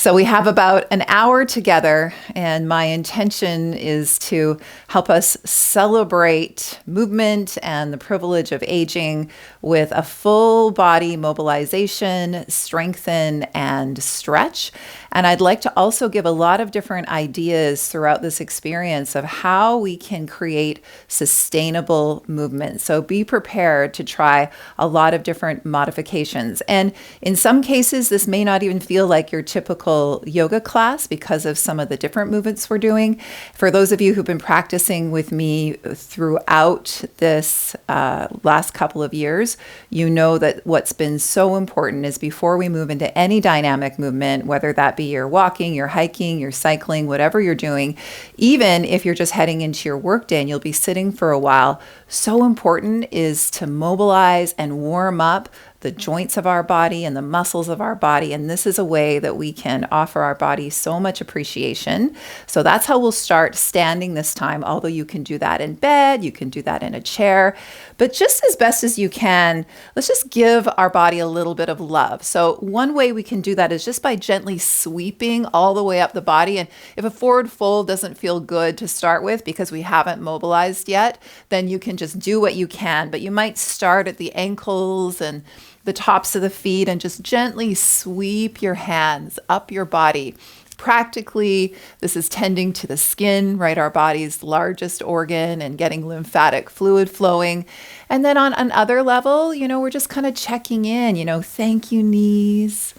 So we have about an hour together, and my intention is to help us celebrate movement and the privilege of aging with a full body mobilization, strengthen, and stretch. And I'd like to also give a lot of different ideas throughout this experience of how we can create sustainable movement. So be prepared to try a lot of different modifications. And in some cases, this may not even feel like your typical yoga class because of some of the different movements we're doing. For those of you who've been practicing with me throughout this last couple of years, you know that what's been so important is before we move into any dynamic movement, whether that be you're walking, you're hiking, you're cycling, whatever you're doing, even if you're just heading into your workday and you'll be sitting for a while, so important is to mobilize and warm up the joints of our body and the muscles of our body. And this is a way that we can offer our body so much appreciation. So that's how we'll start standing this time, although you can do that in bed, you can do that in a chair, but just as best as you can, let's just give our body a little bit of love. So one way we can do that is just by gently sweeping all the way up the body. And if a forward fold doesn't feel good to start with because we haven't mobilized yet, then you can just do what you can, but you might start at the ankles and the tops of the feet and just gently sweep your hands up your body. Practically, this is tending to the skin, right? Our body's largest organ, and getting lymphatic fluid flowing. And then on another level, we're just kind of checking in, thank you, knees,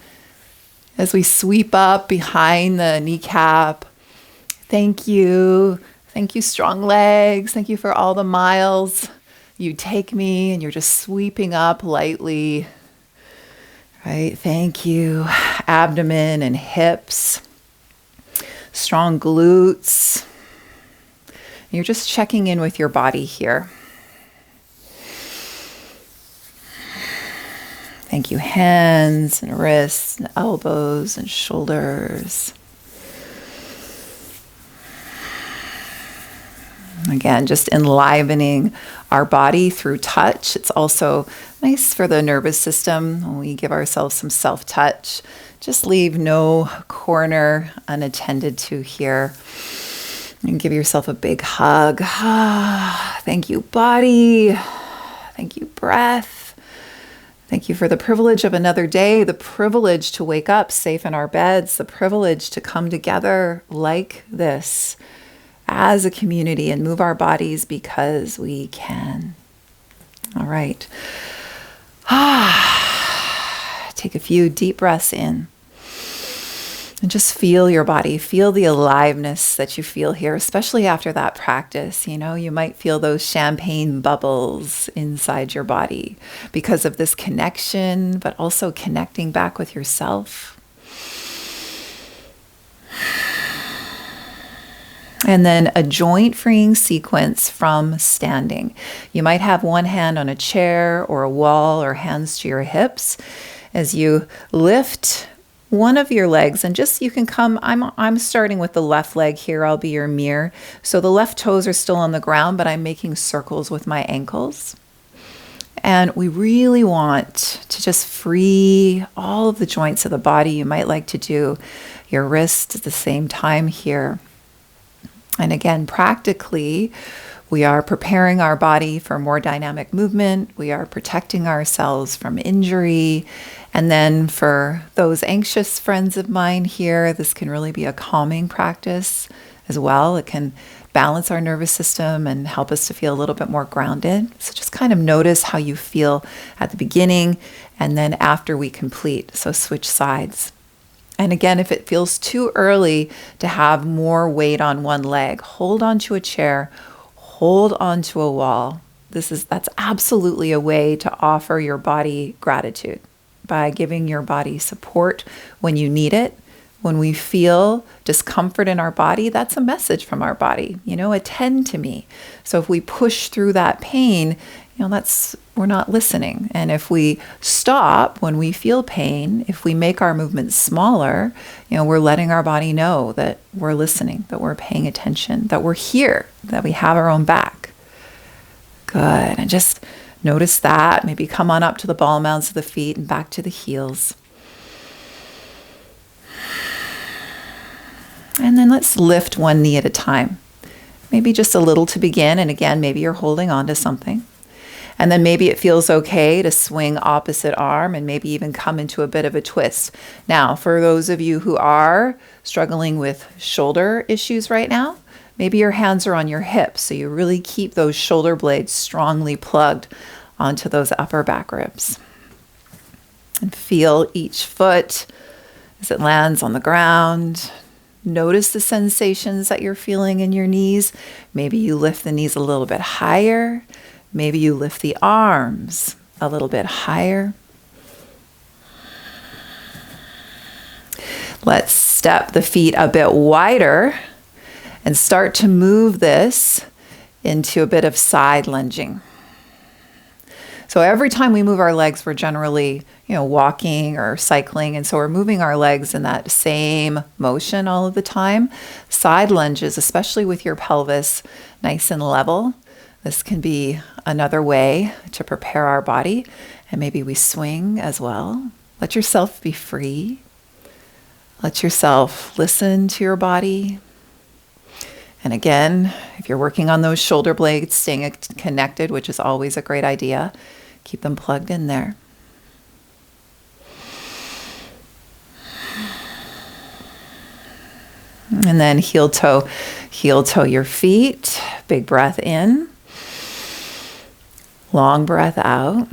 as we sweep up behind the kneecap. Thank you. Thank you, strong legs. Thank you for all the miles you take me, and you're just sweeping up lightly. Right? Thank you. Abdomen and hips. Strong glutes. You're just checking in with your body here. Thank you, hands and wrists and elbows and shoulders. Again, just enlivening our body through touch. It's also nice for the nervous system when we give ourselves some self-touch. Just leave no corner unattended to here. And give yourself a big hug. Thank you, body. Thank you, breath. Thank you for the privilege of another day, the privilege to wake up safe in our beds, the privilege to come together like this as a community and move our bodies because we can. All right. Take a few deep breaths in and just feel your body. Feel the aliveness that you feel here, especially after that practice. You might feel those champagne bubbles inside your body because of this connection, but also connecting back with yourself. And then a joint freeing sequence from standing. You might have one hand on a chair or a wall or hands to your hips as you lift one of your legs, and just you can come, I'm starting with the left leg here. I'll be your mirror. So the left toes are still on the ground, but I'm making circles with my ankles. And we really want to just free all of the joints of the body. You might like to do your wrists at the same time here. And again, practically, we are preparing our body for more dynamic movement. We are protecting ourselves from injury. And then for those anxious friends of mine here, this can really be a calming practice as well. It can balance our nervous system and help us to feel a little bit more grounded. So just kind of notice how you feel at the beginning and then after we complete. So switch sides. And again, if it feels too early to have more weight on one leg, hold onto a chair, hold onto a wall. That's absolutely a way to offer your body gratitude by giving your body support when you need it. When we feel discomfort in our body, that's a message from our body, attend to me. So if we push through that pain, we're not listening. And if we stop when we feel pain, if we make our movements smaller, we're letting our body know that we're listening, that we're paying attention, that we're here, that we have our own back. Good. And just notice that. Maybe come on up to the ball mounds of the feet and back to the heels. And then let's lift one knee at a time. Maybe just a little to begin. And again, maybe you're holding on to something. And then maybe it feels okay to swing opposite arm and maybe even come into a bit of a twist. Now, for those of you who are struggling with shoulder issues right now, maybe your hands are on your hips, so you really keep those shoulder blades strongly plugged onto those upper back ribs. And feel each foot as it lands on the ground. Notice the sensations that you're feeling in your knees. Maybe you lift the knees a little bit higher. Maybe you lift the arms a little bit higher. Let's step the feet a bit wider and start to move this into a bit of side lunging. So every time we move our legs, we're generally, walking or cycling. And so we're moving our legs in that same motion all of the time. Side lunges, especially with your pelvis nice and level. This can be another way to prepare our body. And maybe we swing as well. Let yourself be free. Let yourself listen to your body. And again, if you're working on those shoulder blades, staying connected, which is always a great idea, keep them plugged in there. And then heel toe your feet. Big breath in. Long breath out.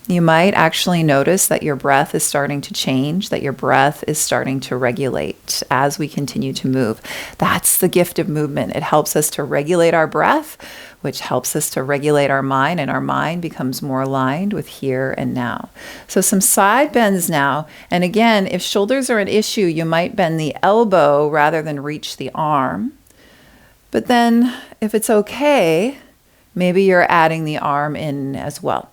You might actually notice that your breath is starting to change, that your breath is starting to regulate as we continue to move. That's the gift of movement. It helps us to regulate our breath, which helps us to regulate our mind, and our mind becomes more aligned with here and now. So some side bends now. And again, if shoulders are an issue, you might bend the elbow rather than reach the arm. But then if it's okay, maybe you're adding the arm in as well.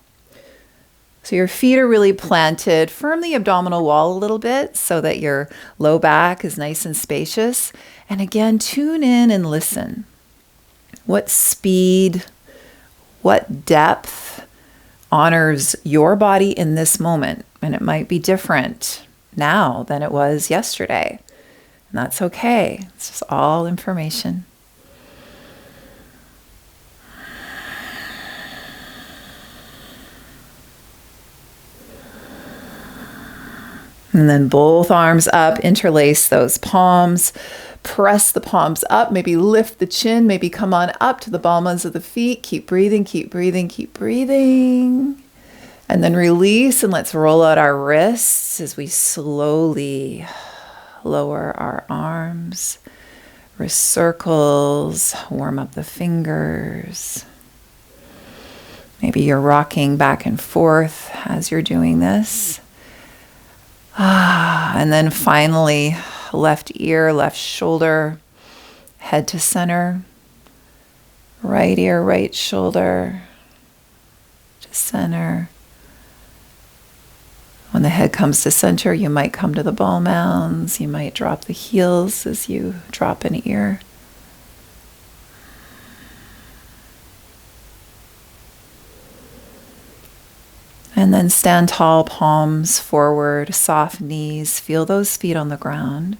So your feet are really planted. Firm the abdominal wall a little bit so that your low back is nice and spacious. And again, tune in and listen. What speed, what depth honors your body in this moment? And it might be different now than it was yesterday. And that's okay. It's just all information. And then both arms up, interlace those palms, press the palms up, maybe lift the chin, maybe come on up to the balls of the feet. Keep breathing, keep breathing, keep breathing. And then release, and let's roll out our wrists as we slowly lower our arms. Wrist circles, warm up the fingers. Maybe you're rocking back and forth as you're doing this. And then finally, left ear, left shoulder, head to center. Right ear, right shoulder to center. When the head comes to center, you might come to the ball mounds. You might drop the heels as you drop an ear. And then stand tall, palms forward, soft knees. Feel those feet on the ground.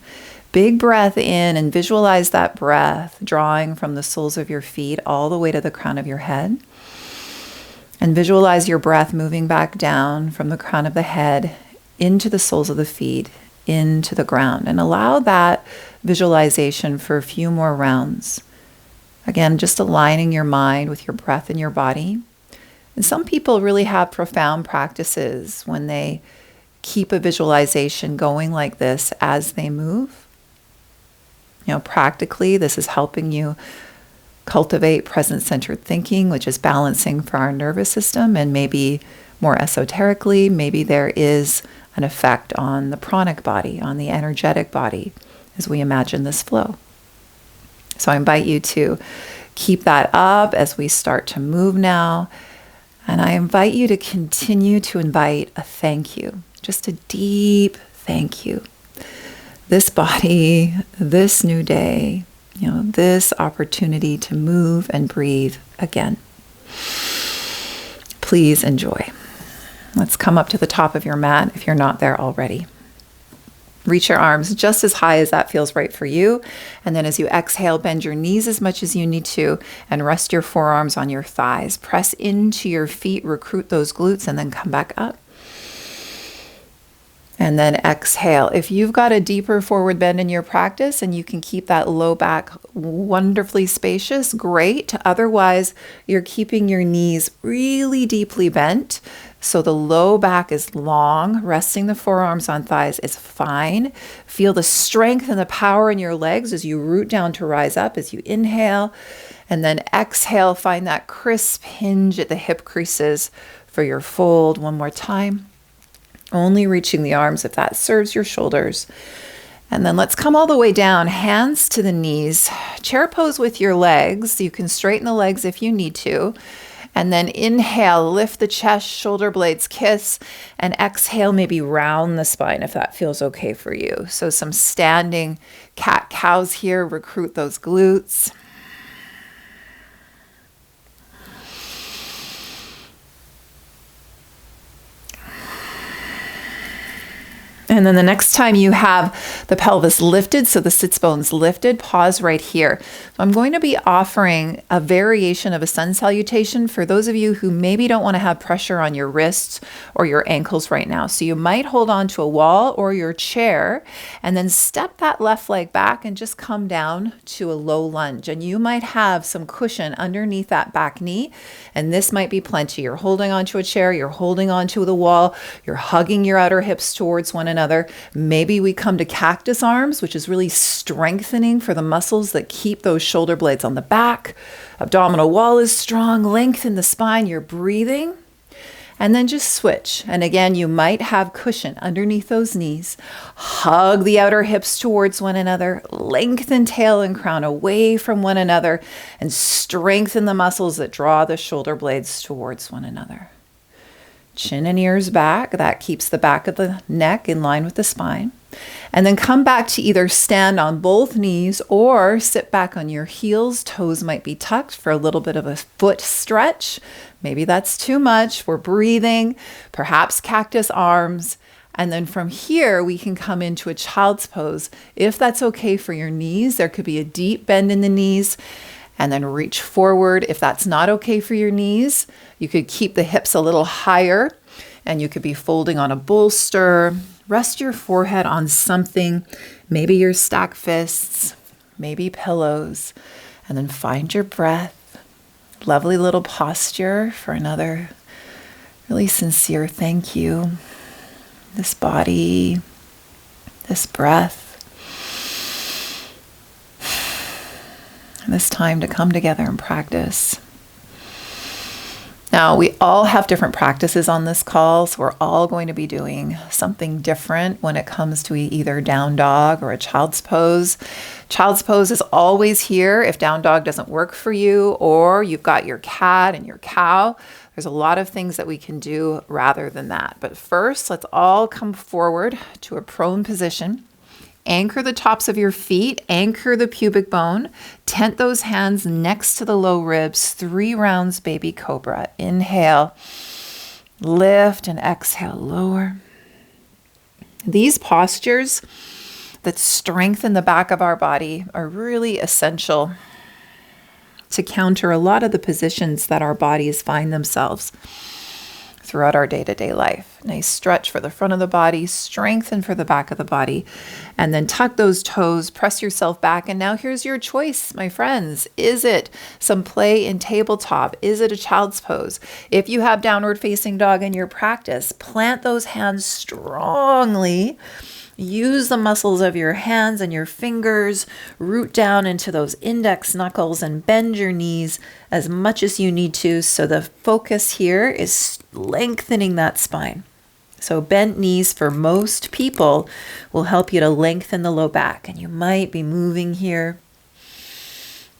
Big breath in and visualize that breath drawing from the soles of your feet all the way to the crown of your head. And visualize your breath moving back down from the crown of the head into the soles of the feet, into the ground. And allow that visualization for a few more rounds. Again, just aligning your mind with your breath and your body. And some people really have profound practices when they keep a visualization going like this as they move. Practically, this is helping you cultivate present-centered thinking, which is balancing for our nervous system. And maybe more esoterically, maybe there is an effect on the pranic body, on the energetic body, as we imagine this flow. So I invite you to keep that up as we start to move now. And I invite you to continue to invite a thank you, just a deep thank you. This body, this new day, this opportunity to move and breathe again. Please enjoy. Let's come up to the top of your mat if you're not there already. Reach your arms just as high as that feels right for you. And then as you exhale, bend your knees as much as you need to and rest your forearms on your thighs. Press into your feet, recruit those glutes, and then come back up. And then exhale. If you've got a deeper forward bend in your practice and you can keep that low back wonderfully spacious, great. Otherwise, you're keeping your knees really deeply bent. So the low back is long. Resting the forearms on thighs is fine. Feel the strength and the power in your legs as you root down to rise up as you inhale. And then exhale, find that crisp hinge at the hip creases for your fold. One more time. Only reaching the arms if that serves your shoulders. And then let's come all the way down, hands to the knees. Chair pose with your legs. You can straighten the legs if you need to. And then inhale, lift the chest, shoulder blades kiss, and exhale, maybe round the spine if that feels okay for you. So some standing cat-cows here, recruit those glutes. And then the next time you have the pelvis lifted, so the sits bones lifted, pause right here. I'm going to be offering a variation of a sun salutation for those of you who maybe don't want to have pressure on your wrists or your ankles right now. So you might hold on to a wall or your chair and then step that left leg back and just come down to a low lunge. And you might have some cushion underneath that back knee. And this might be plenty. You're holding onto a chair, you're holding onto the wall, you're hugging your outer hips towards one another. Maybe we come to Cactus Arms, which is really strengthening for the muscles that keep those shoulder blades on the back. Abdominal wall is strong, lengthen the spine, you're breathing. And then just switch. And again, you might have cushion underneath those knees. Hug the outer hips towards one another. Lengthen tail and crown away from one another. And strengthen the muscles that draw the shoulder blades towards one another. Chin and ears back. That keeps the back of the neck in line with the spine. And then come back to either stand on both knees or sit back on your heels. Toes might be tucked for a little bit of a foot stretch. Maybe that's too much. We're breathing, perhaps cactus arms. And then from here, we can come into a child's pose. If that's okay for your knees, there could be a deep bend in the knees. And then reach forward. If that's not okay for your knees, you could keep the hips a little higher and you could be folding on a bolster. Rest your forehead on something, maybe your stack fists, maybe pillows, and then find your breath. Lovely little posture for another really sincere thank you. This body, this breath. This time to come together and practice. Now, we all have different practices on this call, so we're all going to be doing something different when it comes to either down dog or a child's pose. Child's pose is always here if down dog doesn't work for you, or you've got your cat and your cow. There's a lot of things that we can do rather than that. But first, let's all come forward to a prone position. Anchor the tops of your feet, anchor the pubic bone, tent those hands next to the low ribs, 3 rounds, baby cobra. Inhale, lift, and exhale, lower. These postures that strengthen the back of our body are really essential to counter a lot of the positions that our bodies find themselves throughout our day-to-day life. Nice stretch for the front of the body, strengthen for the back of the body, and then tuck those toes, press yourself back. And now here's your choice, my friends. Is it some play in tabletop? Is it a child's pose? If you have downward facing dog in your practice, plant those hands strongly. Use the muscles of your hands and your fingers, root down into those index knuckles and bend your knees as much as you need to. So the focus here is lengthening that spine. So bent knees for most people will help you to lengthen the low back. And you might be moving here,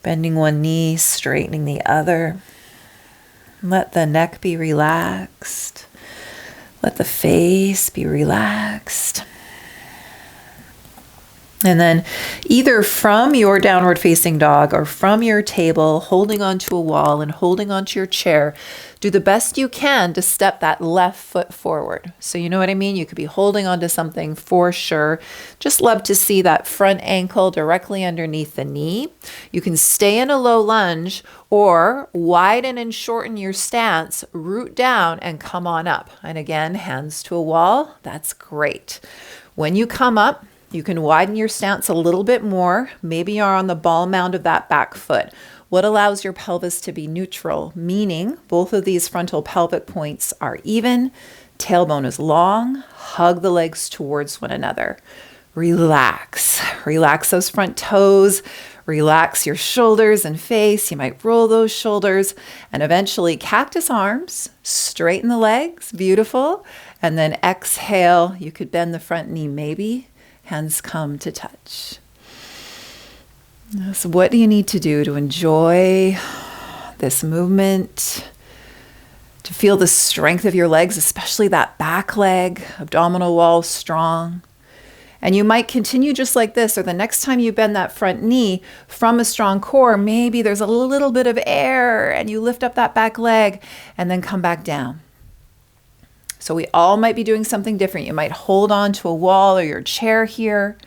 bending one knee, straightening the other. Let the neck be relaxed. Let the face be relaxed. And then either from your downward facing dog or from your table, holding onto a wall and holding onto your chair, do the best you can to step that left foot forward. So you know what I mean? You could be holding onto something for sure. Just love to see that front ankle directly underneath the knee. You can stay in a low lunge or widen and shorten your stance, root down and come on up. And again, hands to a wall. That's great. When you come up, you can widen your stance a little bit more. Maybe you're on the ball mound of that back foot. What allows your pelvis to be neutral, meaning both of these frontal pelvic points are even, tailbone is long, hug the legs towards one another. Relax. Relax those front toes. Relax your shoulders and face. You might roll those shoulders and eventually cactus arms, straighten the legs, beautiful. And then exhale, you could bend the front knee maybe. Hands come to touch. So what do you need to do to enjoy this movement, to feel the strength of your legs, especially that back leg, abdominal wall strong? And you might continue just like this, or the next time you bend that front knee from a strong core, maybe there's a little bit of air and you lift up that back leg and then come back down. So we all might be doing something different. You might hold on to a wall or your chair here.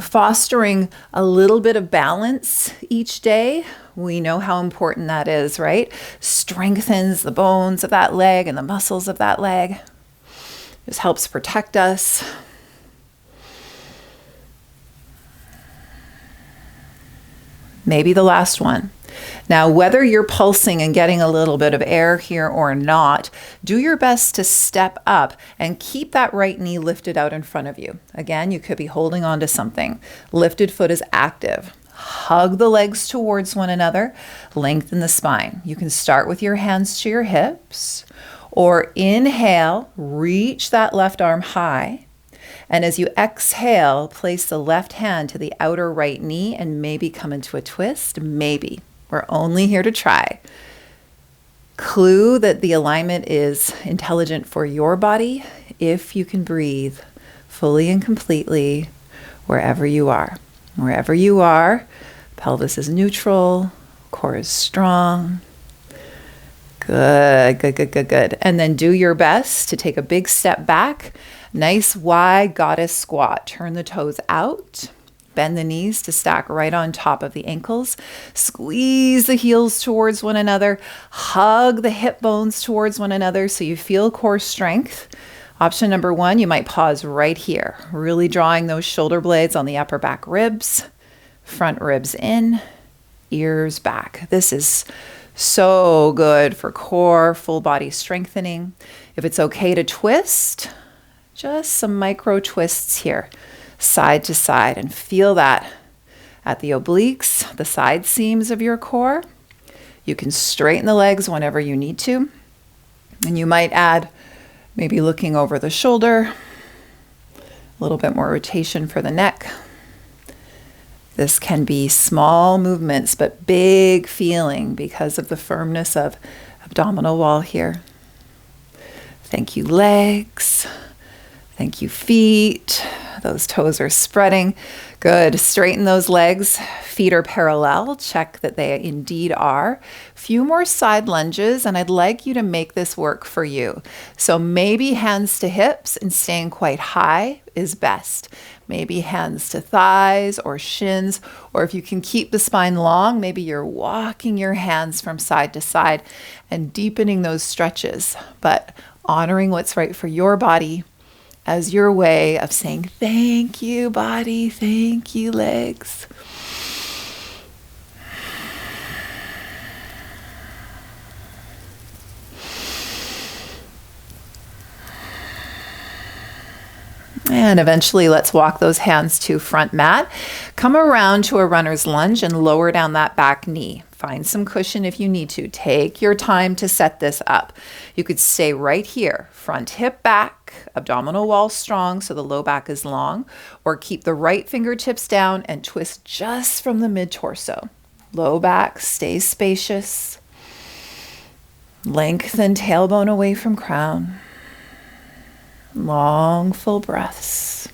Fostering a little bit of balance each day. We know how important that is, right? Strengthens the bones of that leg and the muscles of that leg. Just helps protect us. Maybe the last one. Now, whether you're pulsing and getting a little bit of air here or not, do your best to step up and keep that right knee lifted out in front of you. Again, you could be holding on to something. Lifted foot is active. Hug the legs towards one another. Lengthen the spine. You can start with your hands to your hips, or inhale, reach that left arm high. And as you exhale, place the left hand to the outer right knee and maybe come into a twist. Maybe. We're only here to try. Clue that the alignment is intelligent for your body if you can breathe fully and completely wherever you are. Wherever you are, pelvis is neutral, core is strong. Good, good, good, good, good. And then do your best to take a big step back. Nice wide goddess squat. Turn the toes out. Bend the knees to stack right on top of the ankles. Squeeze the heels towards one another. Hug the hip bones towards one another so you feel core strength. Option number one, you might pause right here, really drawing those shoulder blades on the upper back ribs, front ribs in, ears back. This is so good for core, full body strengthening. If it's okay to twist, just some micro twists here. Side to side, and feel that at the obliques, the side seams of your core. You can straighten the legs whenever you need to. And you might add maybe looking over the shoulder, a little bit more rotation for the neck. This can be small movements, but big feeling because of the firmness of abdominal wall here. Thank you, legs. Thank you, feet. Those toes are spreading. Good. Straighten those legs. Feet are parallel. Check that they indeed are. Few more side lunges, and I'd like you to make this work for you. So maybe hands to hips and staying quite high is best. Maybe hands to thighs or shins, or if you can keep the spine long, maybe you're walking your hands from side to side and deepening those stretches, but honoring what's right for your body as your way of saying, thank you, body, thank you, legs. And eventually, let's walk those hands to front mat. Come around to a runner's lunge and lower down that back knee. Find some cushion if you need to. Take your time to set this up. You could stay right here, front hip back, abdominal wall strong so the low back is long, or keep the right fingertips down and twist just from the mid-torso. Low back stays spacious. Lengthen tailbone away from crown. Long, full breaths.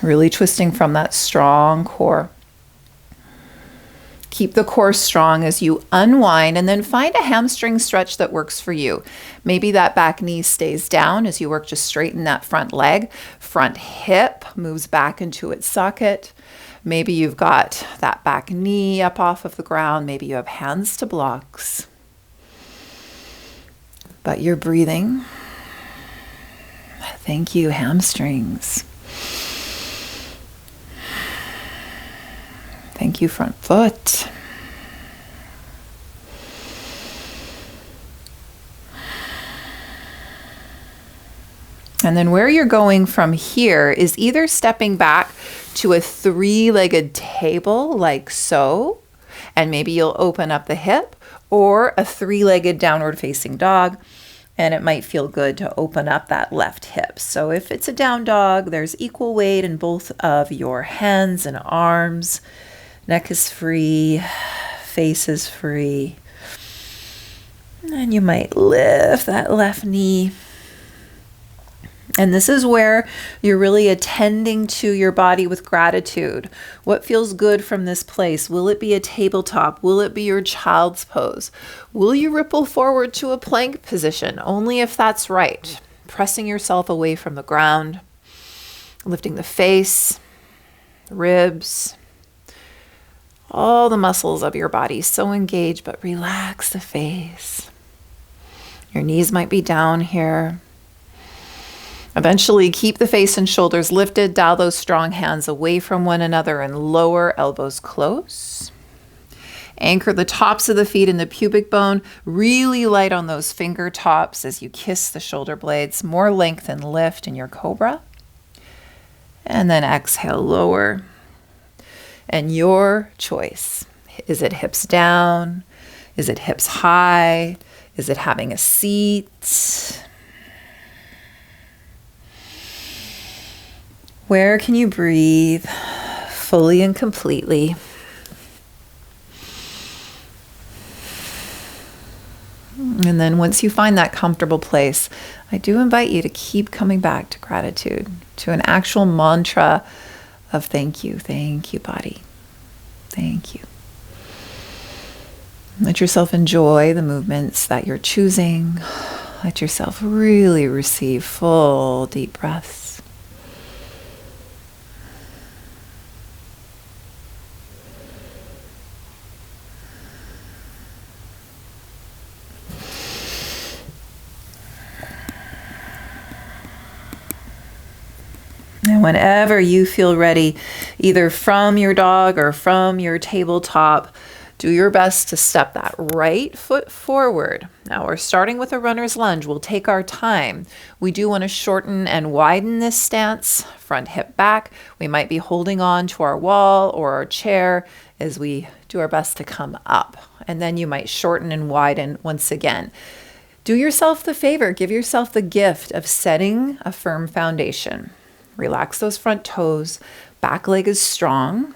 Really twisting from that strong core. Keep the core strong as you unwind, and then find a hamstring stretch that works for you. Maybe that back knee stays down as you work to straighten that front leg. Front hip moves back into its socket. Maybe you've got that back knee up off of the ground. Maybe you have hands to blocks. But you're breathing. Thank you, hamstrings. Thank you, front foot. And then where you're going from here is either stepping back to a three-legged table like so, and maybe you'll open up the hip, or a three-legged downward facing dog, and it might feel good to open up that left hip. So if it's a down dog, there's equal weight in both of your hands and arms. Neck is free, face is free. And you might lift that left knee. And this is where you're really attending to your body with gratitude. What feels good from this place? Will it be a tabletop? Will it be your child's pose? Will you ripple forward to a plank position? Only if that's right. Pressing yourself away from the ground, lifting the face, ribs, all the muscles of your body so engaged, but relax the face. Your knees might be down here. Eventually, keep the face and shoulders lifted. Dial those strong hands away from one another and lower elbows close. Anchor the tops of the feet in the pubic bone. Really light on those finger tops as you kiss the shoulder blades. More length and lift in your Cobra. And then exhale, lower. And your choice. Is it hips down? Is it hips high? Is it having a seat? Where can you breathe fully and completely? And then once you find that comfortable place, I do invite you to keep coming back to gratitude, to an actual mantra of thank you, body. Thank you. Let yourself enjoy the movements that you're choosing. Let yourself really receive full, deep breaths. And whenever you feel ready, either from your dog or from your tabletop, do your best to step that right foot forward. Now we're starting with a runner's lunge. We'll take our time. We do want to shorten and widen this stance, front hip back. We might be holding on to our wall or our chair as we do our best to come up. And then you might shorten and widen once again. Do yourself the favor, give yourself the gift of setting a firm foundation. Relax those front toes, back leg is strong.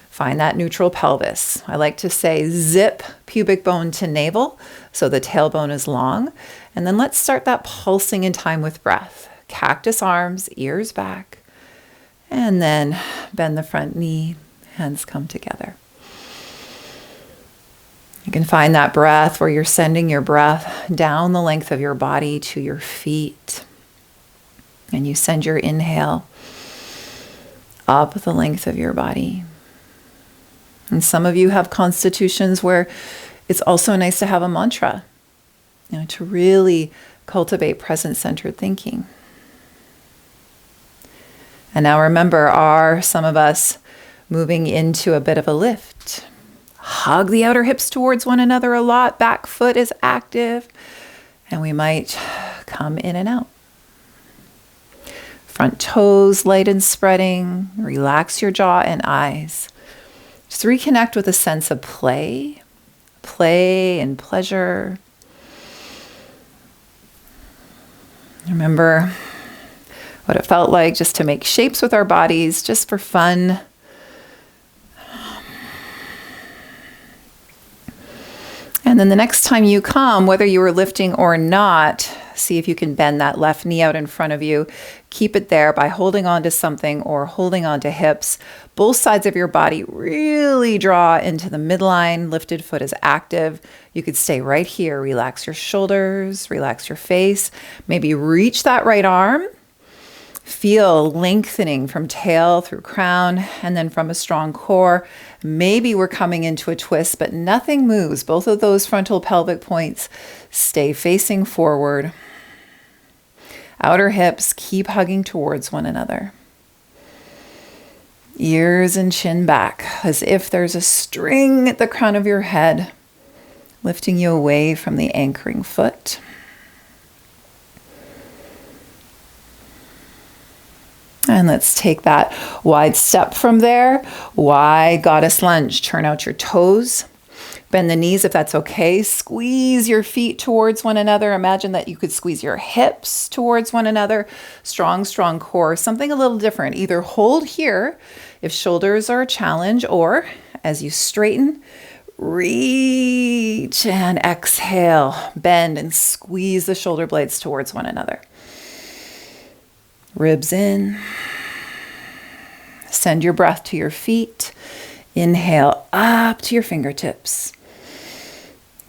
Find that neutral pelvis. I like to say zip pubic bone to navel so the tailbone is long. And then let's start that pulsing in time with breath. Cactus arms, ears back. And then bend the front knee, hands come together. You can find that breath where you're sending your breath down the length of your body to your feet. And you send your inhale up the length of your body. And some of you have constitutions where it's also nice to have a mantra, to really cultivate present-centered thinking. And now remember, are some of us moving into a bit of a lift? Hug the outer hips towards one another a lot. Back foot is active. And we might come in and out. Front toes light and spreading. Relax your jaw and eyes. Just reconnect with a sense of play and pleasure. Remember what it felt like just to make shapes with our bodies, just for fun. And then the next time you come, whether you were lifting or not, See if you can bend that left knee out in front of you. Keep it there by holding on to something or holding on to hips. Both sides of your body really draw into the midline. Lifted foot is active. You could stay right here. Relax your shoulders, relax your face. Maybe reach that right arm. Feel lengthening from tail through crown and then from a strong core. Maybe we're coming into a twist, but nothing moves. Both of those frontal pelvic points stay facing forward. Outer hips keep hugging towards one another. Ears and chin back as if there's a string at the crown of your head, lifting you away from the anchoring foot. And let's take that wide step from there. Wide goddess lunge. Turn out your toes. Bend the knees if that's okay. Squeeze your feet towards one another. Imagine that you could squeeze your hips towards one another. Strong, strong core. Something a little different. Either hold here if shoulders are a challenge, or as you straighten, reach and exhale. Bend and squeeze the shoulder blades towards one another. Ribs in. Send your breath to your feet. Inhale up to your fingertips.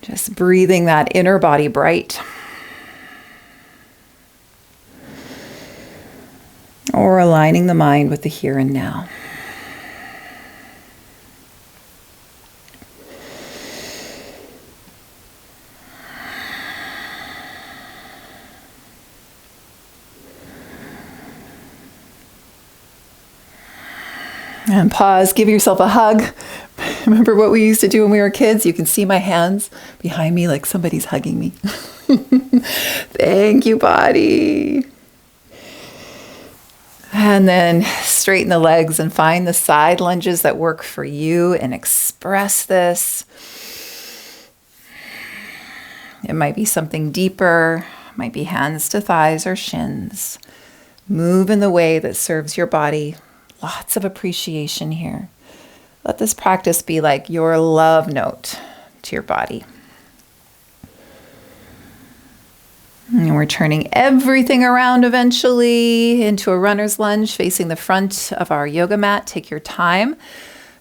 Just breathing that inner body bright. Or aligning the mind with the here and now. And pause, give yourself a hug. Remember what we used to do when we were kids? You can see my hands behind me like somebody's hugging me. Thank you, body. And then straighten the legs and find the side lunges that work for you and express this. It might be something deeper, might be hands to thighs or shins. Move in the way that serves your body. Lots of appreciation here. Let this practice be like your love note to your body. And we're turning everything around eventually into a runner's lunge facing the front of our yoga mat. Take your time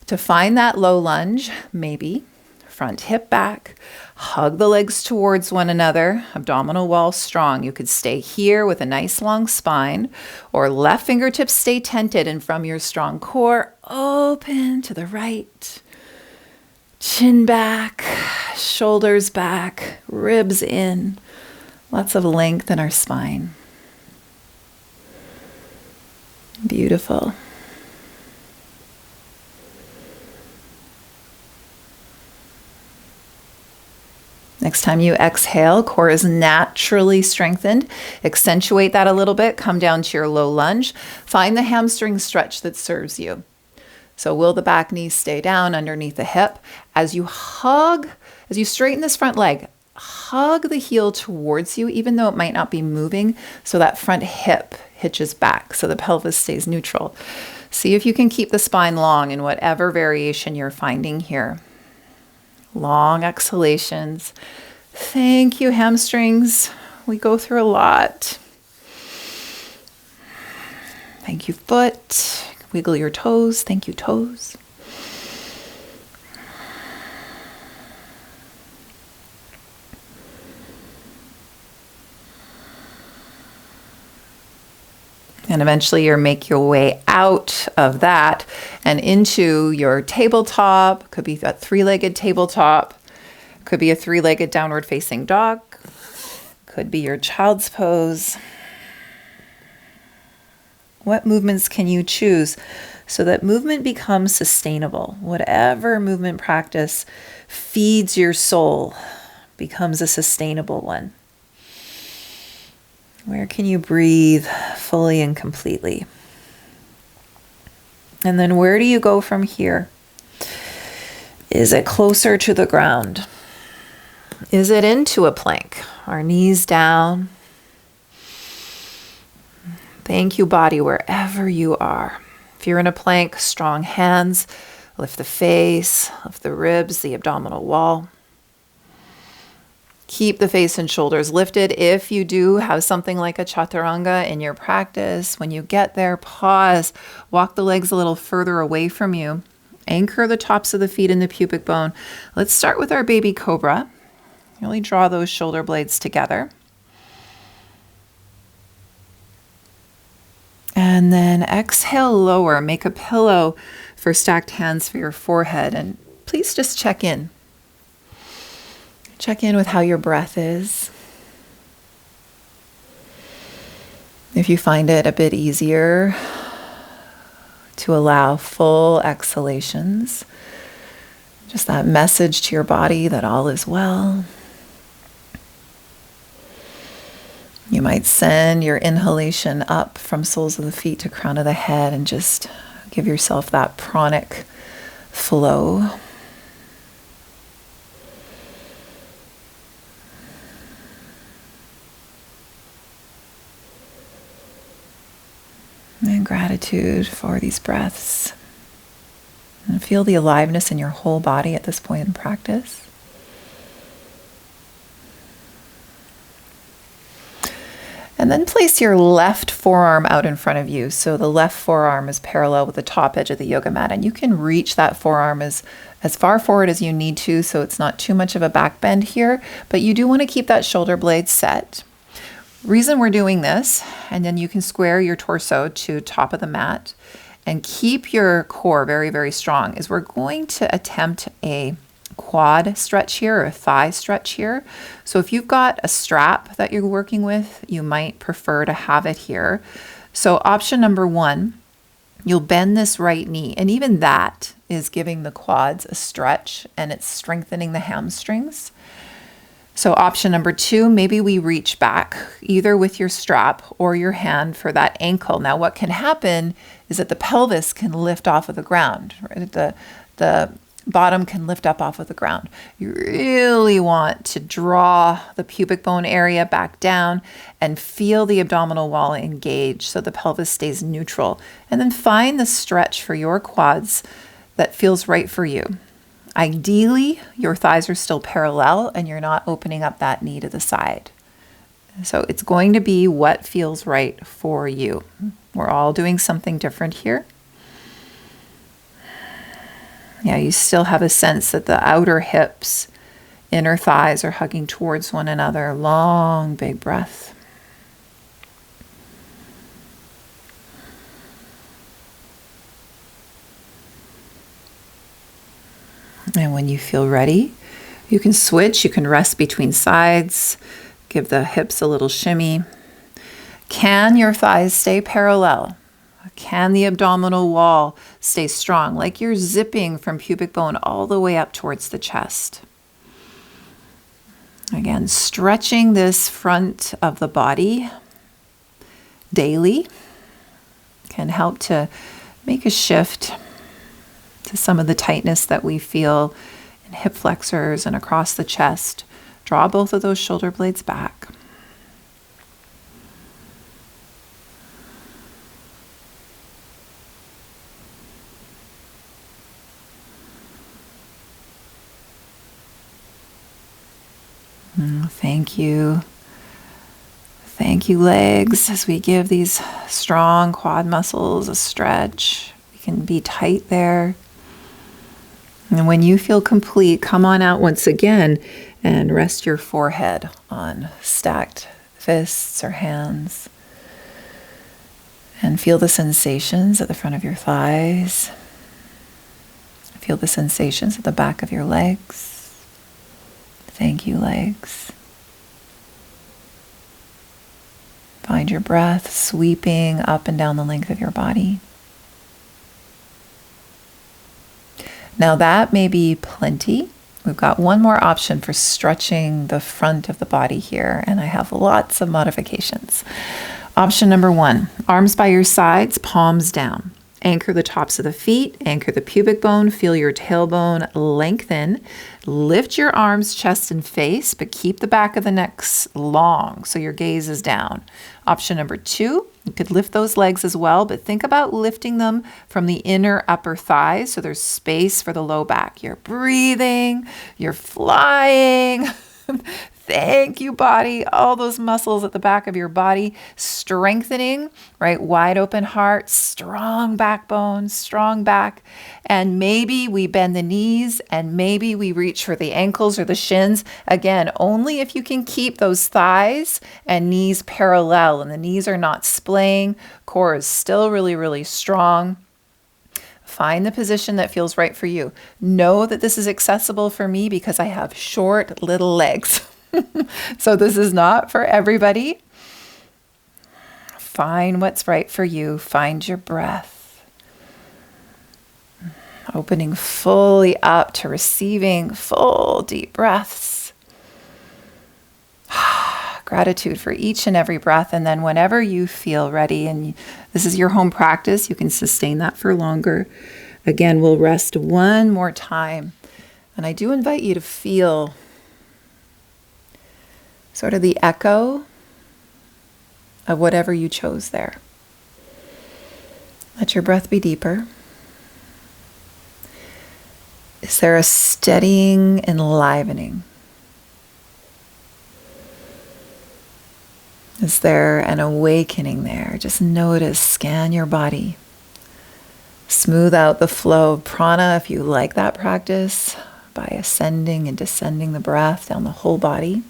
to find that low lunge, maybe. Front hip back. Hug the legs towards one another. Abdominal wall strong. You could stay here with a nice long spine, or left fingertips stay tented, and from your strong core, open to the right. Chin back, shoulders back, ribs in. Lots of length in our spine. Beautiful. Next time you exhale, core is naturally strengthened. Accentuate that a little bit. Come down to your low lunge. Find the hamstring stretch that serves you. So will the back knee stay down underneath the hip? As you straighten this front leg, hug the heel towards you, even though it might not be moving, so that front hip hitches back, so the pelvis stays neutral. See if you can keep the spine long in whatever variation you're finding here. Long exhalations. Thank you, hamstrings. We go through a lot. Thank you, foot. Wiggle your toes. Thank you, toes. And eventually you make your way out of that and into your tabletop. Could be a three-legged tabletop. Could be a three-legged downward facing dog. Could be your child's pose. What movements can you choose so that movement becomes sustainable? Whatever movement practice feeds your soul becomes a sustainable one. Where can you breathe fully and completely? And then where do you go from here? Is it closer to the ground? Is it into a plank? Our knees down. Thank you, body, wherever you are. If you're in a plank, strong hands, lift the face, lift the ribs, the abdominal wall. Keep the face and shoulders lifted. If you do have something like a chaturanga in your practice, when you get there, pause, walk the legs a little further away from you. Anchor the tops of the feet in the pubic bone. Let's start with our baby cobra. Really draw those shoulder blades together. And then exhale, lower. Make a pillow for stacked hands for your forehead. And please just check in. Check in with how your breath is. If you find it a bit easier to allow full exhalations, just that message to your body that all is well. You might send your inhalation up from soles of the feet to crown of the head and just give yourself that pranic flow. And gratitude for these breaths. And feel the aliveness in your whole body at this point in practice. And then place your left forearm out in front of you. So the left forearm is parallel with the top edge of the yoga mat. And you can reach that forearm as far forward as you need to, so it's not too much of a back bend here. But you do want to keep that shoulder blade set. Reason we're doing this, and then you can square your torso to top of the mat and keep your core very, very strong, is we're going to attempt a quad stretch here or a thigh stretch here. So if you've got a strap that you're working with, you might prefer to have it here. So option number one, you'll bend this right knee, and even that is giving the quads a stretch and it's strengthening the hamstrings. So option number two, maybe we reach back either with your strap or your hand for that ankle. Now what can happen is that the pelvis can lift off of the ground, right? The bottom can lift up off of the ground. You really want to draw the pubic bone area back down and feel the abdominal wall engage so the pelvis stays neutral. And then find the stretch for your quads that feels right for you. Ideally, your thighs are still parallel and you're not opening up that knee to the side. So it's going to be what feels right for you. We're all doing something different here. Yeah, you still have a sense that the outer hips, inner thighs are hugging towards one another. Long, big breath. And when you feel ready, you can switch. You can rest between sides. Give the hips a little shimmy. Can your thighs stay parallel? Can the abdominal wall stay strong, like you're zipping from pubic bone all the way up towards the chest? Again, stretching this front of the body daily can help to make a shift to some of the tightness that we feel in hip flexors and across the chest. Draw both of those shoulder blades back. Thank you. Thank you, legs, as we give these strong quad muscles a stretch. We can be tight there. And when you feel complete, come on out once again and rest your forehead on stacked fists or hands. And feel the sensations at the front of your thighs. Feel the sensations at the back of your legs. Thank you, legs. Find your breath sweeping up and down the length of your body. Now that may be plenty. We've got one more option for stretching the front of the body here, and I have lots of modifications. Option number one, arms by your sides, palms down. Anchor the tops of the feet, anchor the pubic bone, feel your tailbone lengthen. Lift your arms, chest, and face, but keep the back of the neck long so your gaze is down. Option number two, you could lift those legs as well, but think about lifting them from the inner upper thighs so there's space for the low back. You're breathing, you're flying. Thank you, body. All those muscles at the back of your body strengthening, right? Wide open heart, strong backbone, strong back. And maybe we bend the knees and maybe we reach for the ankles or the shins. Again, only if you can keep those thighs and knees parallel and the knees are not splaying. Core is still really, really strong. Find the position that feels right for you. Know that this is accessible for me because I have short little legs. So this is not for everybody. Find what's right for you. Find your breath. Opening fully up to receiving full deep breaths. Gratitude for each and every breath. And then whenever you feel ready, and this is your home practice, you can sustain that for longer. Again, we'll rest one more time. And I do invite you to feel sort of the echo of whatever you chose there. Let your breath be deeper. Is there a steadying, enlivening? Is there an awakening there? Just notice, scan your body. Smooth out the flow of prana if you like that practice by ascending and descending the breath down the whole body.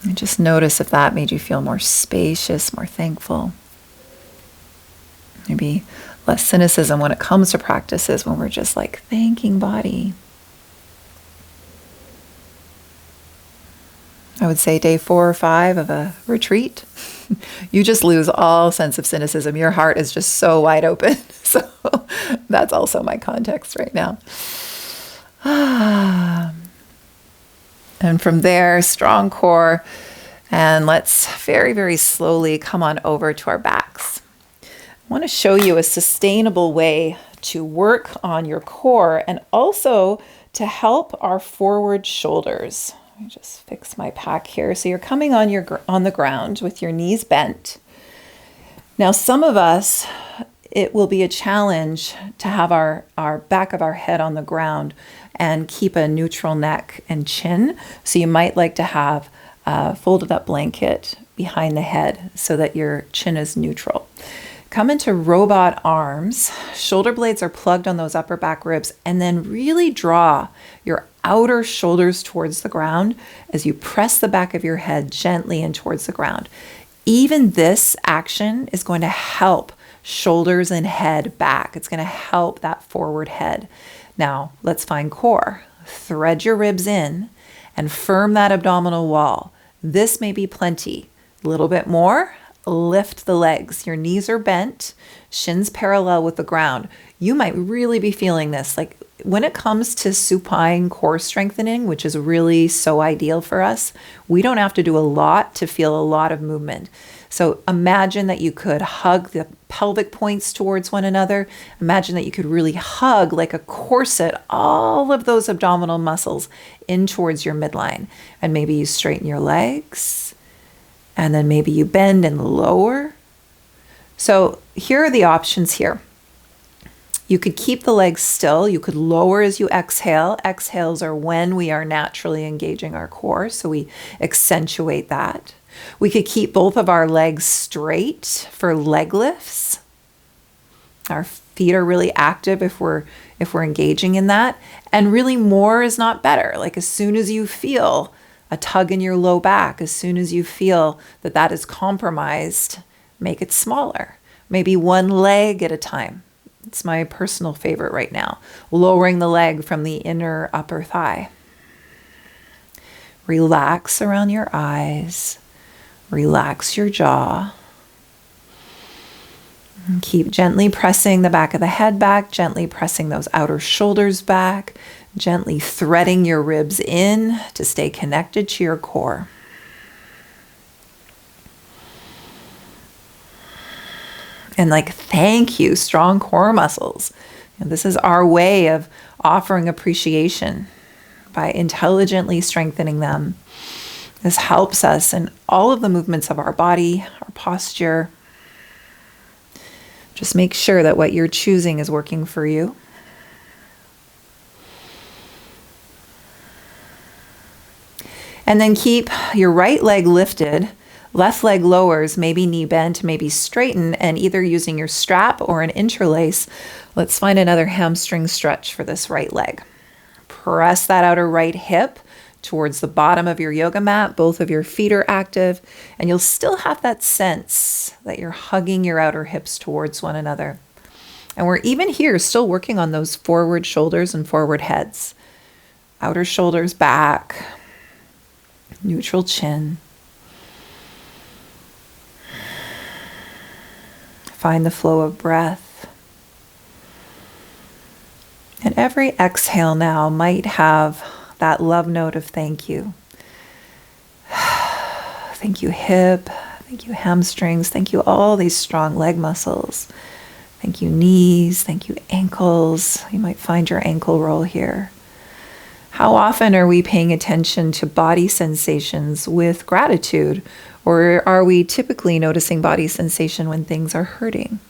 And just notice if that made you feel more spacious, more thankful. Maybe less cynicism when it comes to practices when we're just like thanking body. I would say day 4 or 5 of a retreat, you just lose all sense of cynicism. Your heart is just so wide open. So that's also my context right now. And from there, strong core. And let's very, very slowly come on over to our backs. I want to show you a sustainable way to work on your core and also to help our forward shoulders. Let me just fix my pack here. So you're coming on the ground with your knees bent. Now, some of us, it will be a challenge to have our back of our head on the ground and keep a neutral neck and chin. So you might like to have a folded up blanket behind the head so that your chin is neutral. Come into robot arms. Shoulder blades are plugged on those upper back ribs, and then really draw your outer shoulders towards the ground as you press the back of your head gently in towards the ground. Even this action is going to help shoulders and head back. It's going to help that forward head. Now, let's find core. Thread your ribs in and firm that abdominal wall. This may be plenty. A little bit more. Lift the legs. Your knees are bent, shins parallel with the ground. You might really be feeling this. Like when it comes to supine core strengthening, which is really so ideal for us, we don't have to do a lot to feel a lot of movement. So imagine that you could hug the pelvic points towards one another. Imagine that you could really hug like a corset, all of those abdominal muscles in towards your midline. And maybe you straighten your legs. And then maybe you bend and lower. So here are the options here. You could keep the legs still. You could lower as you exhale. Exhales are when we are naturally engaging our core, so we accentuate that. We could keep both of our legs straight for leg lifts. Our feet are really active if we're engaging in that. And really more is not better. Like as soon as you feel a tug in your low back, as soon as you feel that that is compromised, make it smaller. Maybe one leg at a time. It's my personal favorite right now. Lowering the leg from the inner upper thigh. Relax around your eyes. Relax your jaw. And keep gently pressing the back of the head back, gently pressing those outer shoulders back, gently threading your ribs in to stay connected to your core. And thank you, strong core muscles. And this is our way of offering appreciation by intelligently strengthening them. This helps us in all of the movements of our body, our posture. Just make sure that what you're choosing is working for you. And then keep your right leg lifted, left leg lowers, maybe knee bent, maybe straighten, and either using your strap or an interlace, let's find another hamstring stretch for this right leg. Press that outer right hip towards the bottom of your yoga mat. Both of your feet are active, and you'll still have that sense that you're hugging your outer hips towards one another. And we're even here still working on those forward shoulders and forward heads. Outer shoulders back, neutral chin. Find the flow of breath. And every exhale now might have that love note of thank you. Thank you, hip. Thank you, hamstrings. Thank you, all these strong leg muscles. Thank you, knees. Thank you, ankles. You might find your ankle roll here. How often are we paying attention to body sensations with gratitude? Or are we typically noticing body sensation when things are hurting?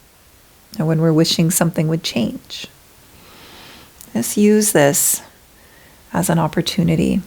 Or when we're wishing something would change? Let's use this as an opportunity.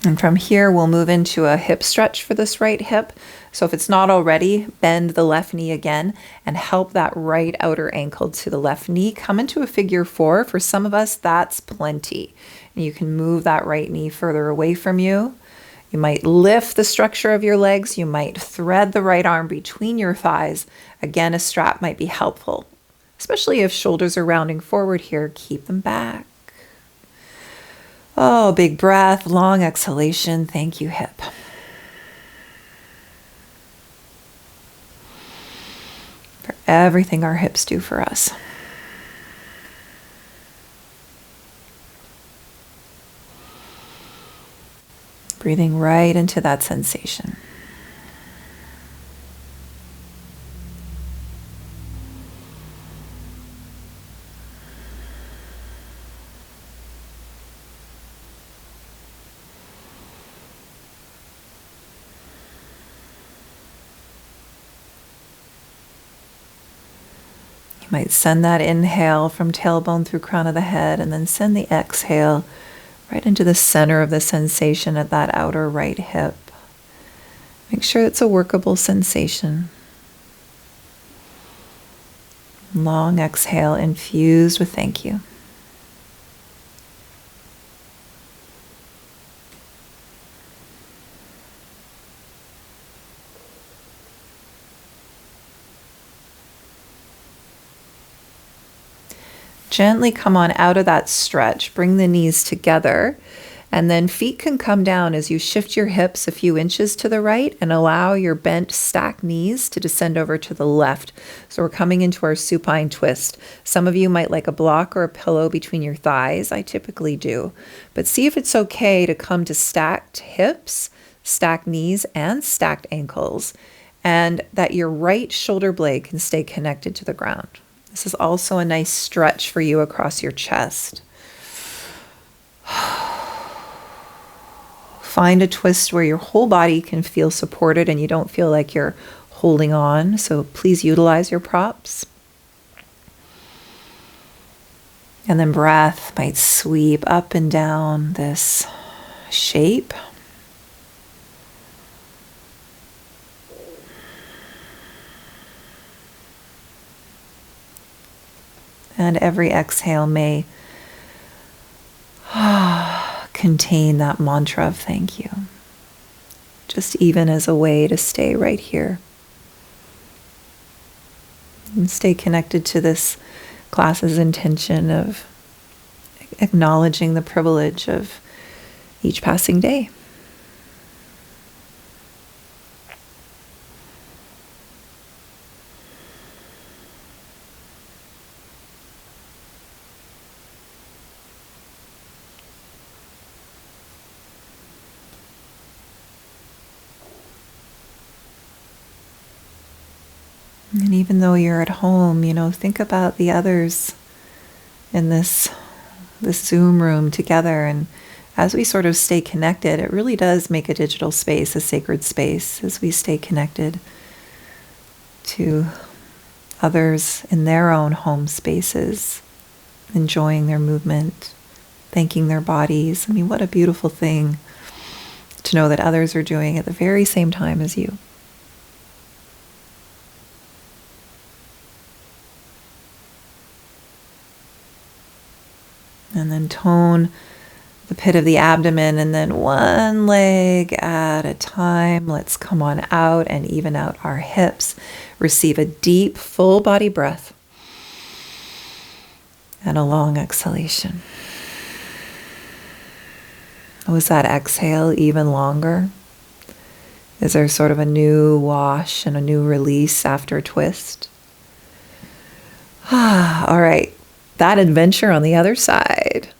And from here, we'll move into a hip stretch for this right hip. So if it's not already, bend the left knee again and help that right outer ankle to the left knee. Come into a figure four. For some of us, that's plenty. And you can move that right knee further away from you. You might lift the structure of your legs. You might thread the right arm between your thighs. Again, a strap might be helpful, especially if shoulders are rounding forward here. Keep them back. Oh, big breath, long exhalation. Thank you, hip. For everything our hips do for us. Breathing right into that sensation. You might send that inhale from tailbone through crown of the head, and then send the exhale right into the center of the sensation at that outer right hip. Make sure it's a workable sensation. Long exhale infused with thank you. Gently come on out of that stretch. Bring the knees together, and then feet can come down as you shift your hips a few inches to the right and allow your bent stacked knees to descend over to the left. So we're coming into our supine twist. Some of you might like a block or a pillow between your thighs. I typically do. But see if it's okay to come to stacked hips, stacked knees, and stacked ankles, and that your right shoulder blade can stay connected to the ground. This is also a nice stretch for you across your chest. Find a twist where your whole body can feel supported and you don't feel like you're holding on. So please utilize your props. And then breath might sweep up and down this shape. And every exhale may contain that mantra of thank you. Just even as a way to stay right here. And stay connected to this class's intention of acknowledging the privilege of each passing day. And even though you're at home, think about the others in this Zoom room together. And as we sort of stay connected, it really does make a digital space a sacred space as we stay connected to others in their own home spaces, enjoying their movement, thanking their bodies. I mean, what a beautiful thing to know that others are doing at the very same time as you. And then tone the pit of the abdomen, and then one leg at a time. Let's come on out and even out our hips. Receive a deep, full body breath and a long exhalation. Was that exhale even longer? Is there sort of a new wash and a new release after a twist? All right, that adventure on the other side.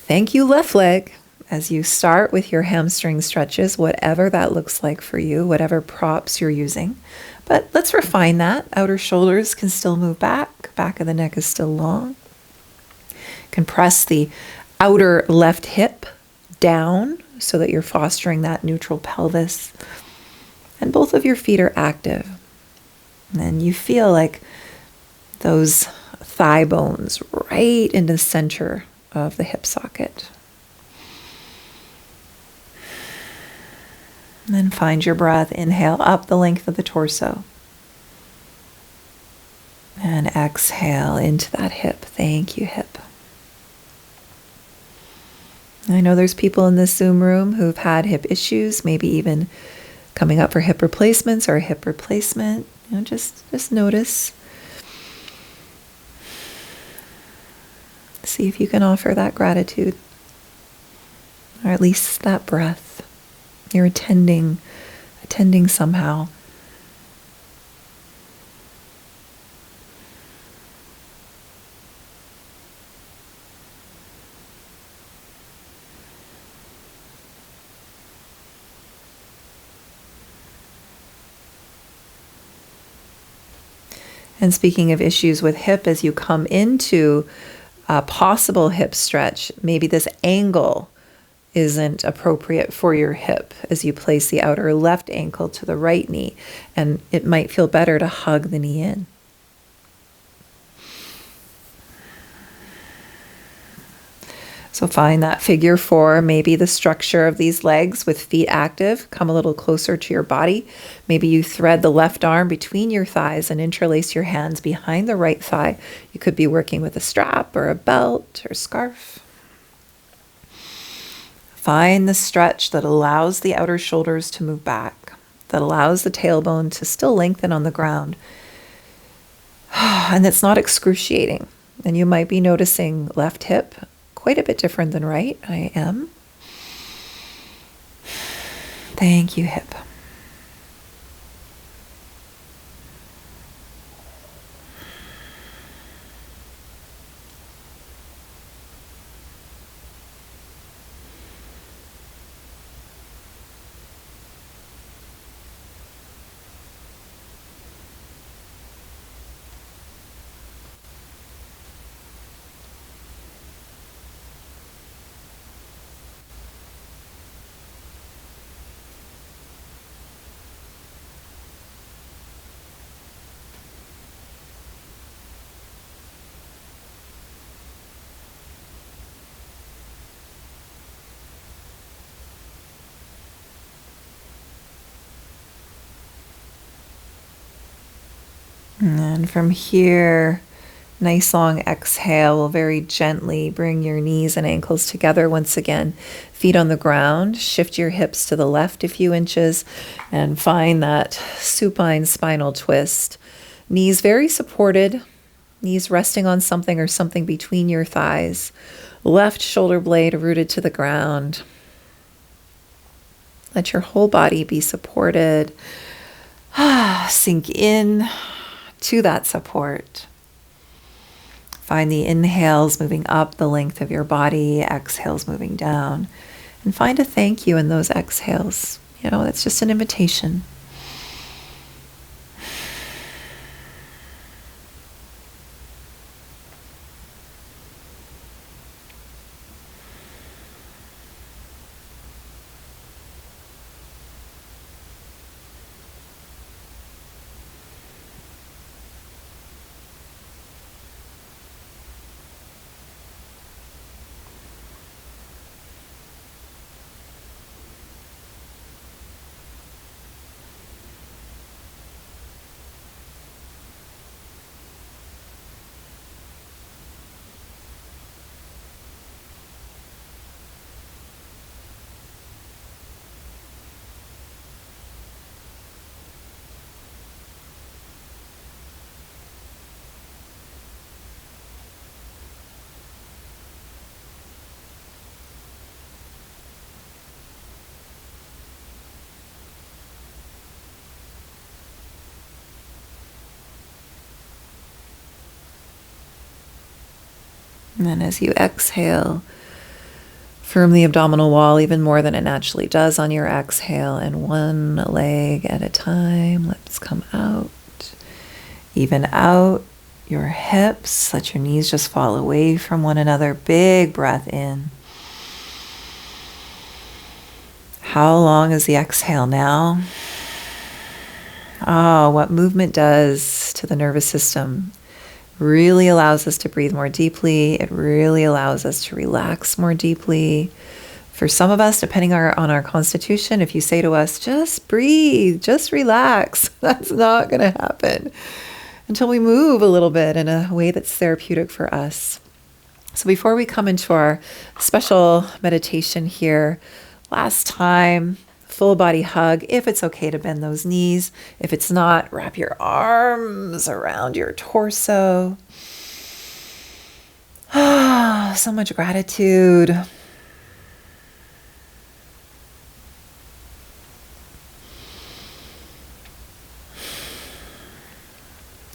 Thank you, left leg, as you start with your hamstring stretches, whatever that looks like for you, whatever props you're using. But let's refine that. Outer shoulders can still move back. Back of the neck is still long. Compress the outer left hip down so that you're fostering that neutral pelvis. And both of your feet are active. And then you feel like those thigh bones right in the center of the hip socket. And then find your breath. Inhale up the length of the torso. And exhale into that hip. Thank you, hip. I know there's people in this Zoom room who've had hip issues, maybe even coming up for hip replacements or a hip replacement. Just notice. See if you can offer that gratitude, or at least that breath. You're attending somehow. And speaking of issues with hip, as you come into a possible hip stretch, maybe this angle isn't appropriate for your hip as you place the outer left ankle to the right knee, and it might feel better to hug the knee in. So find that figure four, maybe the structure of these legs with feet active. Come a little closer to your body. Maybe you thread the left arm between your thighs and interlace your hands behind the right thigh. You could be working with a strap or a belt or scarf. Find the stretch that allows the outer shoulders to move back, that allows the tailbone to still lengthen on the ground. And it's not excruciating. And you might be noticing left hip quite a bit different than right. I am. Thank you, hip. And from here, nice long exhale. We'll very gently bring your knees and ankles together once again. Feet on the ground. Shift your hips to the left a few inches and find that supine spinal twist. Knees very supported. Knees resting on something or something between your thighs. Left shoulder blade rooted to the ground. Let your whole body be supported. Sink in to that support. Find the inhales moving up the length of your body, exhales moving down, and find a thank you in those exhales. That's just an invitation. And then as you exhale, firm the abdominal wall even more than it naturally does on your exhale. And one leg at a time, let's come out. Even out your hips. Let your knees just fall away from one another. Big breath in. How long is the exhale now? Oh, what movement does to the nervous system. Really allows us to breathe more deeply. It really allows us to relax more deeply. For some of us, depending on our constitution, if you say to us, just breathe, just relax, that's not going to happen until we move a little bit in a way that's therapeutic for us. So before we come into our special meditation here, last time, full body hug. If it's okay to bend those knees. If it's not, wrap your arms around your torso. Ah, so much gratitude.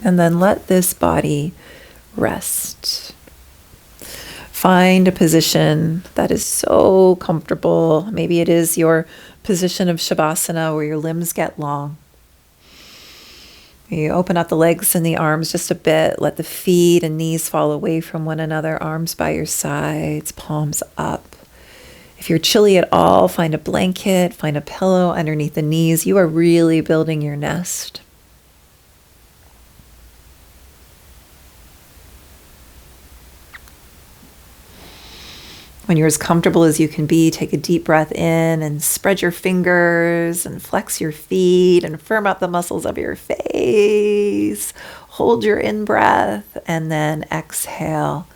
And then let this body rest. Find a position that is so comfortable. Maybe it is your position of Shavasana where your limbs get long. You open up the legs and the arms just a bit. Let the feet and knees fall away from one another. Arms by your sides, palms up. If you're chilly at all, find a blanket, find a pillow underneath the knees. You are really building your nest. When you're as comfortable as you can be, take a deep breath in and spread your fingers and flex your feet and firm up the muscles of your face. Hold your in-breath and then exhale.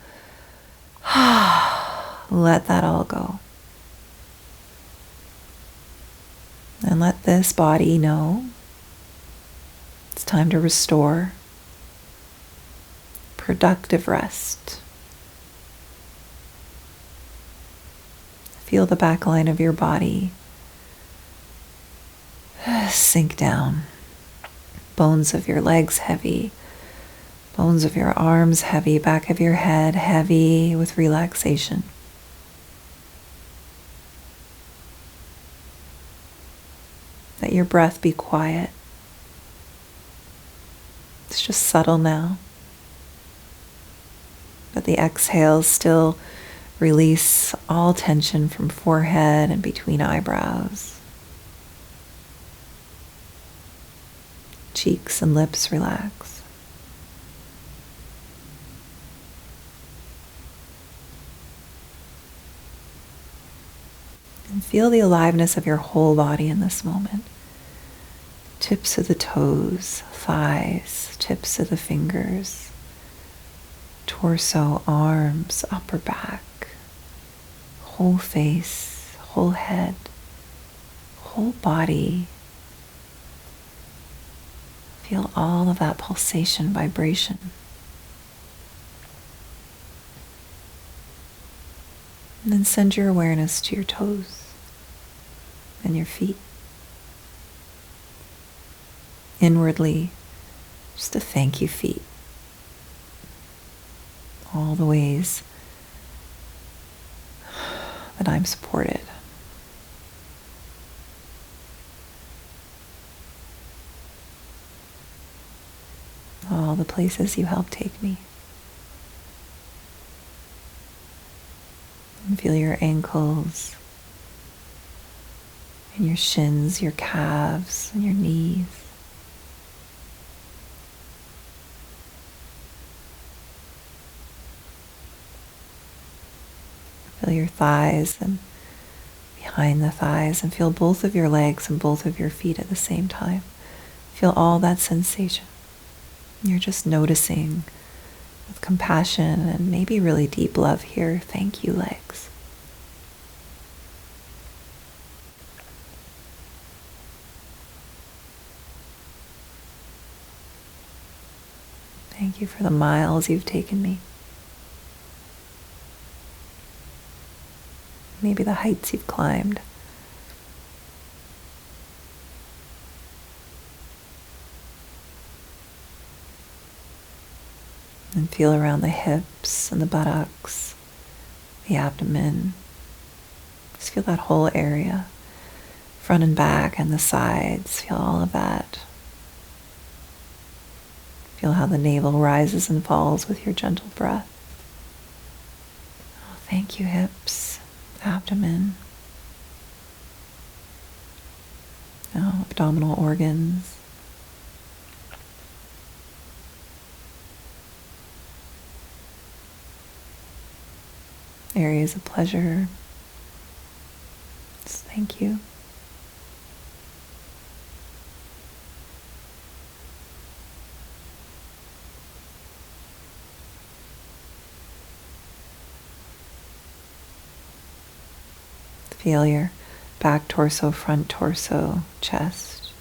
Let that all go. And let this body know it's time to restore. Productive rest. Feel the back line of your body sink down. Bones of your legs heavy. Bones of your arms heavy. Back of your head heavy with relaxation. Let your breath be quiet. It's just subtle now. But the exhales still release all tension from forehead and between eyebrows. Cheeks and lips relax. And feel the aliveness of your whole body in this moment. Tips of the toes, thighs, tips of the fingers, torso, arms, upper back. Whole face, whole head, whole body. Feel all of that pulsation, vibration. And then send your awareness to your toes and your feet. Inwardly, just a thank you feet. All the ways that I'm supported. All the places you help take me. And feel your ankles and your shins, your calves and your knees. Feel your thighs and behind the thighs, and feel both of your legs and both of your feet at the same time. Feel all that sensation. You're just noticing with compassion and maybe really deep love here. Thank you, legs. Thank you for the miles you've taken me. Maybe the heights you've climbed. And feel around the hips and the buttocks, the abdomen. Just feel that whole area, front and back and the sides. Feel all of that. Feel how the navel rises and falls with your gentle breath. Oh, thank you, hips, abdomen. Now, abdominal organs. Areas of pleasure. Just thank you. Feel your back torso, front torso, chest.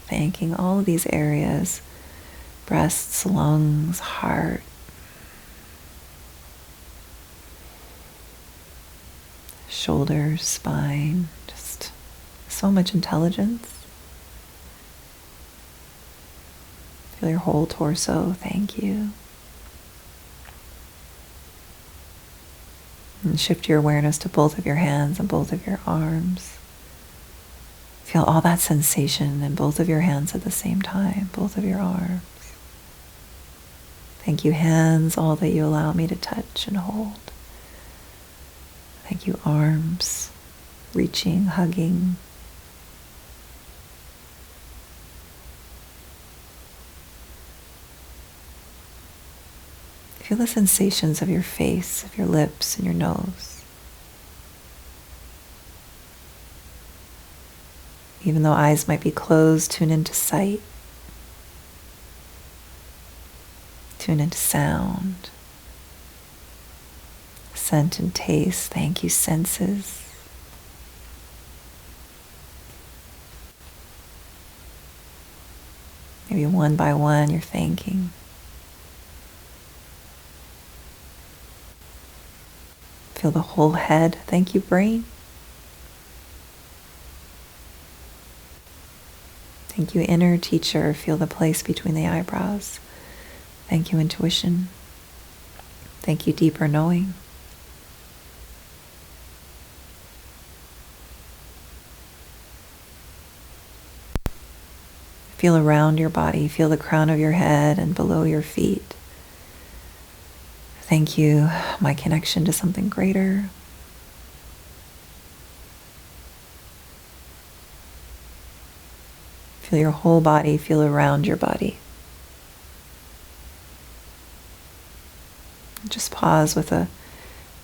Thanking all of these areas, breasts, lungs, heart. Shoulders, spine, just so much intelligence. Feel your whole torso, thank you. And shift your awareness to both of your hands and both of your arms. Feel all that sensation in both of your hands at the same time, both of your arms. Thank you, hands, all that you allow me to touch and hold. Thank you, arms, reaching, hugging. Feel the sensations of your face, of your lips, and your nose. Even though eyes might be closed, tune into sight. Tune into sound. Scent and taste. Thank you, senses. Maybe one by one you're thanking. Feel the whole head. Thank you, brain. Thank you, inner teacher. Feel the place between the eyebrows. Thank you, intuition. Thank you, deeper knowing. Feel around your body. Feel the crown of your head and below your feet. Thank you, my connection to something greater. Feel your whole body, feel around your body. Just pause with a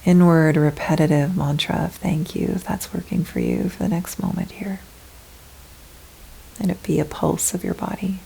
inward repetitive mantra of thank you, if that's working for you for the next moment here. Let it be a pulse of your body.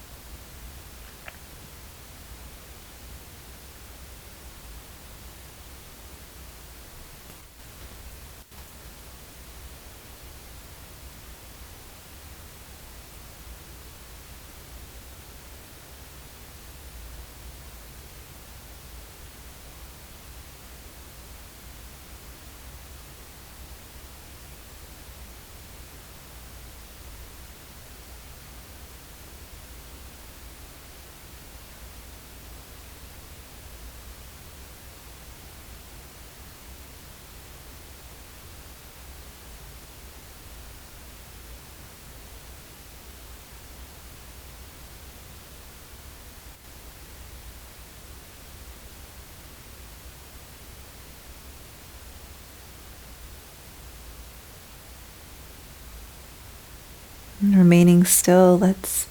And remaining still, let's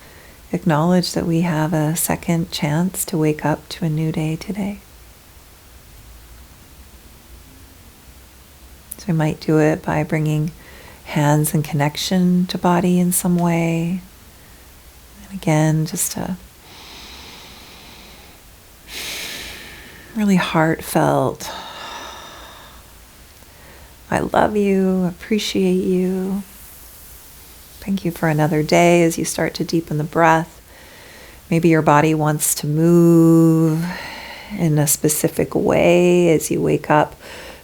acknowledge that we have a second chance to wake up to a new day today. So we might do it by bringing hands in connection to body in some way. And again, just a really heartfelt, I love you, appreciate you. Thank you for another day as you start to deepen the breath. Maybe your body wants to move in a specific way as you wake up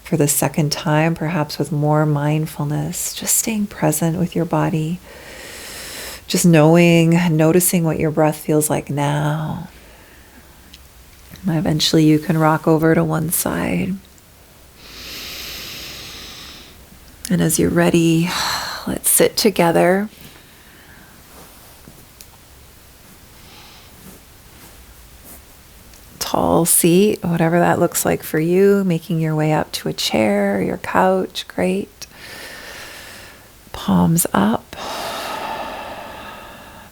for the second time, perhaps with more mindfulness, just staying present with your body. Just noticing what your breath feels like now. Eventually you can rock over to one side. And as you're ready, let's sit together. Tall seat, whatever that looks like for you, making your way up to a chair or your couch, great. Palms up.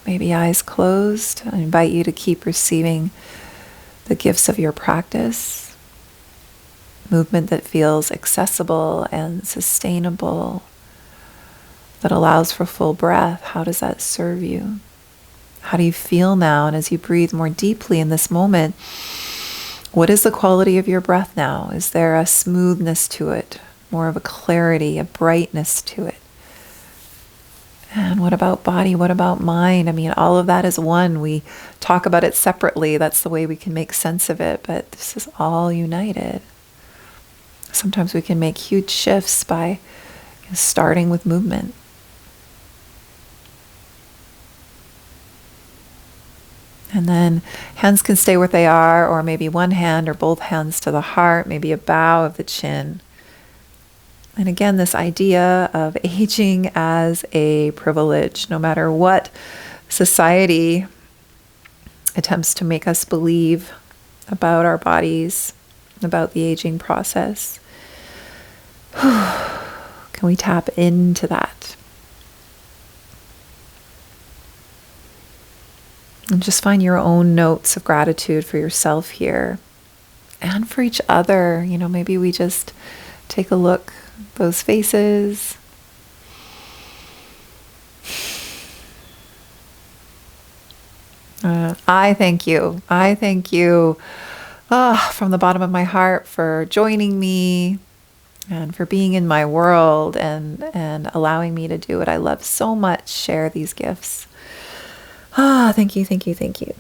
Maybe eyes closed. I invite you to keep receiving the gifts of your practice. Movement that feels accessible and sustainable, that allows for full breath. How does that serve you? How do you feel now? And as you breathe more deeply in this moment, what is the quality of your breath now? Is there a smoothness to it, more of a clarity, a brightness to it? And what about body? What about mind? I mean, all of that is one. We talk about it separately. That's the way we can make sense of it, but this is all united. Sometimes we can make huge shifts by starting with movement. And then hands can stay where they are, or maybe one hand or both hands to the heart, maybe a bow of the chin. And again, this idea of aging as a privilege, no matter what society attempts to make us believe about our bodies, about the aging process. Can we tap into that? And just find your own notes of gratitude for yourself here and for each other. You know, maybe we just take a look at those faces. I thank you. I thank you from the bottom of my heart for joining me and for being in my world and allowing me to do what I love so much, share these gifts. Thank you, thank you, thank you.